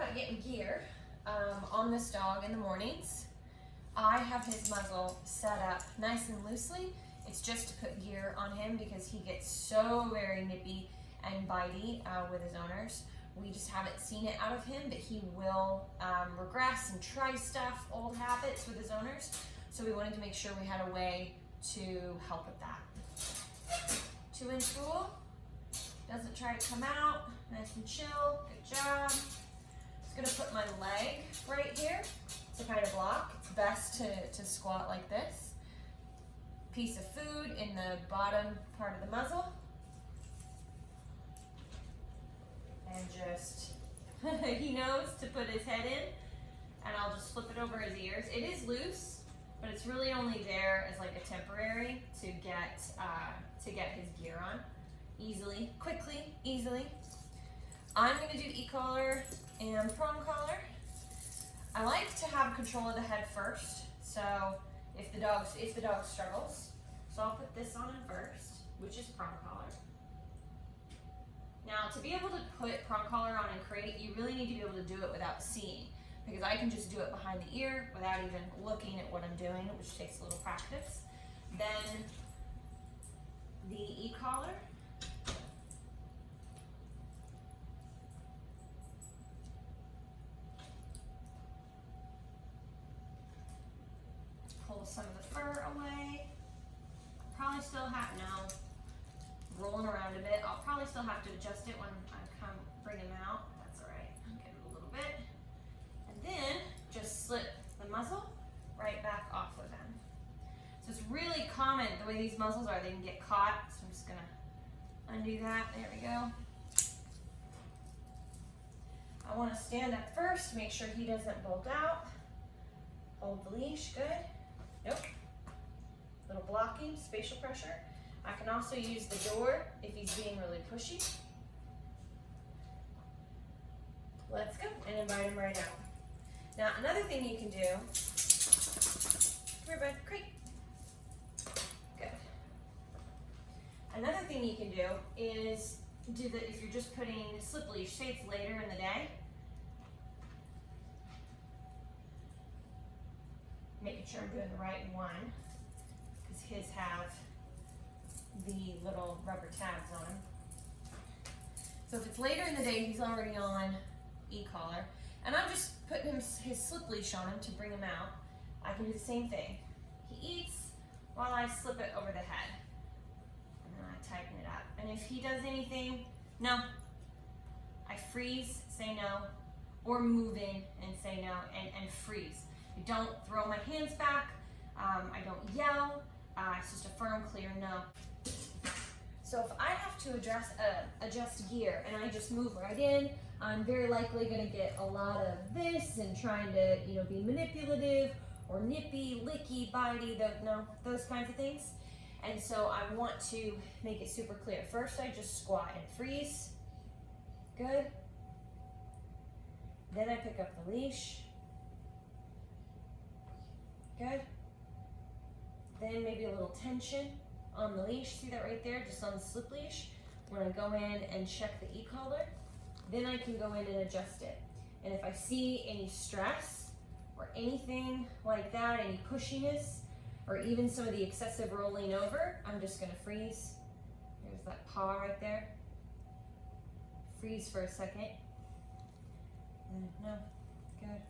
about getting gear on this dog in the mornings. I have his muzzle set up nice and loosely. It's just to put gear on him because he gets so very nippy and bitey with his owners. We just haven't seen it out of him, but he will regress and try stuff, old habits with his owners. So we wanted to make sure we had a way to help with that. 2-inch rule, doesn't try to come out, nice and chill, good job. Just gonna put my leg right here to kind of block. It's best to squat like this. Piece of food in the bottom part of the muzzle. And just, he knows to put his head in, and I'll just flip it over his ears. It is loose, but it's really only there as like a temporary to get his gear on easily, quickly, easily. I'm gonna do e-collar and prong collar. I like to have control of the head first, so if the dog struggles. So I'll put this on him first, which is prong collar. Now, to be able to put prong collar on and crate, you really need to be able to do it without seeing, because I can just do it behind the ear without even looking at what I'm doing, which takes a little practice. Then the e-collar. Pull some of the fur away. Probably still have, no, rolling around a bit. I'll probably still have to adjust it when I come bring him out. That's all right. I'll get it a little bit. And then just slip the muzzle right back off of him. So it's really common, the way these muzzles are, they can get caught. So I'm just gonna undo that. There we go. I want to stand up first, make sure he doesn't bolt out. Hold the leash, good. Nope. Little blocking, spatial pressure. I can also use the door if he's being really pushy. Let's go, and invite him right out. Now, another thing you can do, come here, bud, crate. Good. Another thing you can do is if you're just putting slip leash, say it's later in the day, making sure I'm doing the right one, because his have the little rubber tabs on him. So if it's later in the day, he's already on e-collar, and I'm just putting his slip leash on him to bring him out. I can do the same thing. He eats while I slip it over the head, and then I tighten it up. And if he does anything, no, I freeze, say no, or move in and say no, and freeze. I don't throw my hands back, I don't yell, it's just a firm, clear no. So if I have to adjust gear and I just move right in, I'm very likely going to get a lot of this and trying to, be manipulative or nippy, licky, bitey, those kinds of things. And so I want to make it super clear. First, I just squat and freeze. Good. Then I pick up the leash. Good. Then maybe a little tension on the leash. See that right there, just on the slip leash? When I go in and check the e-collar, then I can go in and adjust it. And if I see any stress or anything like that, any pushiness, or even some of the excessive rolling over, I'm just gonna freeze. There's that paw right there. Freeze for a second. No, good.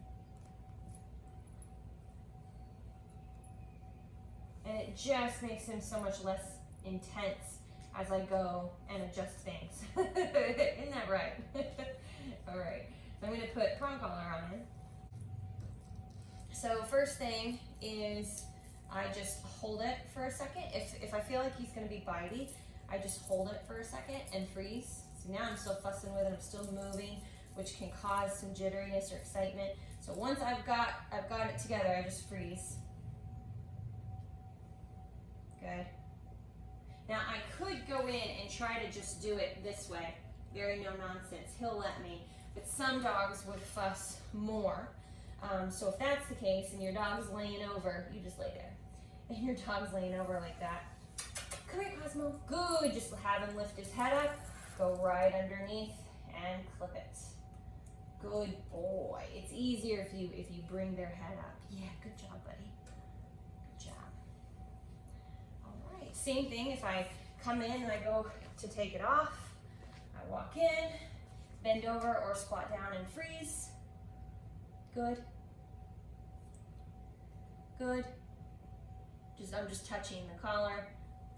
And it just makes him so much less intense as I go and adjust things. Isn't that right? All right, so I'm gonna put prong collar on him. So first thing is I just hold it for a second. If I feel like he's gonna be bitey, I just hold it for a second and freeze. So now I'm still fussing with it, I'm still moving, which can cause some jitteriness or excitement. So once I've got it together, I just freeze. Good. Now I could go in and try to just do it this way, very no nonsense. He'll let me, but some dogs would fuss more. So if that's the case and your dog's laying over, you just lay there. And your dog's laying over like that. Come here, Cosmo. Good. Just have him lift his head up, go right underneath and clip it. Good boy. It's easier if you bring their head up. Yeah, good job, buddy. Good job. All right, same thing if I come in and I go to take it off. I walk in, bend over or squat down and freeze. Good. Good. I'm just touching the collar.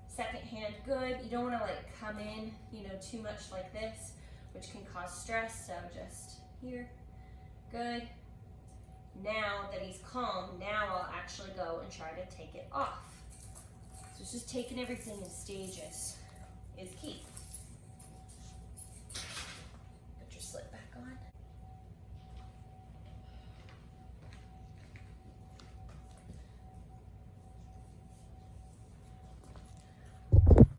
Second hand, good. You don't want to like come in, you know, too much like this, which can cause stress, so just here. Good. Now that he's calm, now I'll actually go and try to take it off. So it's just taking everything in stages is key.